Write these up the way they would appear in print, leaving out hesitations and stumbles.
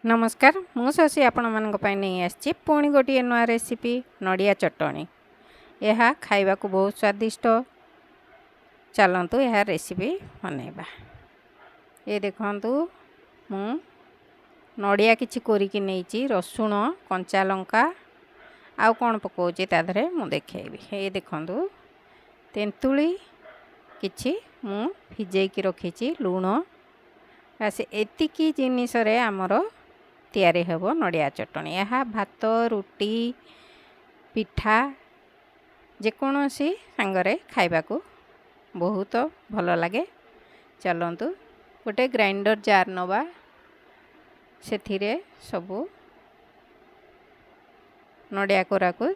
नमस्कार मु शशि आपण मानक पई नहीं आछि पुणी गोटे नुआ रेसिपी नड़िया चटणी। यह खाइबा को बहुत स्वादिष्ट। चलतु यह रेसिपी बनैबा। ये देखंतु मु नड़िया किछि कोरिकी नेइछि रसुण कंचा लंका आउ कोन पकोछि ता धरे मु देखैबी। ये देखंतु तेंतुली किछि मु भिजेकी रखिछि लूण बस एतिकी जिनिस रे हमर तैयारी हेबो नड़िया चटणी। यह भात रुटी पिठा जेकोसी सांगरे खाइबा को बहुत भल लगे। चलतु गोटे ग्राइंडर जार नवा सेथिरे सबू नड़िया कोरा को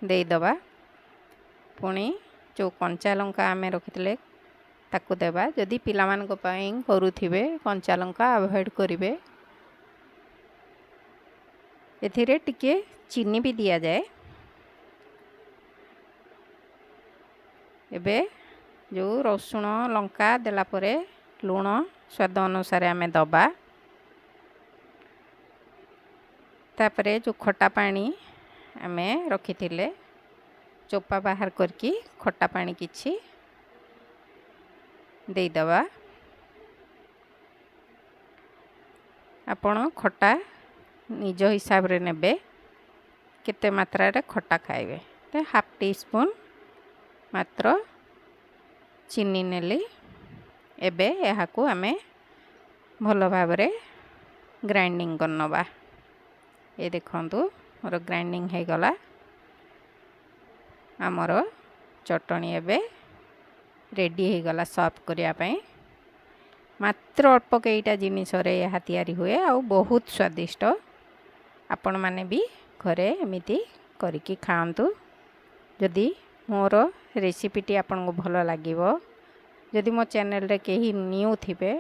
दे दबा। पुणी जो कंचा लंका आमे रखितले ताकू देबा। जदि पिला मान को पई करूथिबे कंचा लंका अवॉइड करिवे। एथिरे टिके चीनी भी दिया जाए। एबे जो रसुण लंका देला परे लूण स्वाद अनुसार आमे दबा। तापरे जो खट्टा पानी आमे रखिथिले चोपा बाहर करके खट्टा पानी किछि दे दबा। आपण खट्टा निज हिसाब रे नेबे केते मात्रा रे खट्टा खाइबे। ते हाफ टी स्पून मात्र चीनी नेली। एबे यहा को आमे भलो भाव रे ग्राइंडिंग करनबा। ये देखंतु मोर ग्राइंडिंग हे गला। हमर चटणी एबे रेडी हे गला सर्व करिया पई। मात्र अल्प कईटा जिनिस रे यह तैयारी हुए आ बहुत स्वादिष्ट। आपण माने भी घरे एमिति करिकी खाआंतु। जदि मोर रेसिपीटी आपन को भलो लागिवो, जदि मो चैनल रे केही न्यू थिबे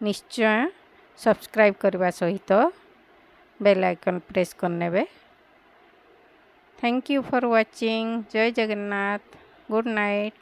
निश्चय सब्सक्राइब करबा सहित बेल आइकन प्रेस करनेबे। Thank you for watching. जय जगन्नाथ। Good night.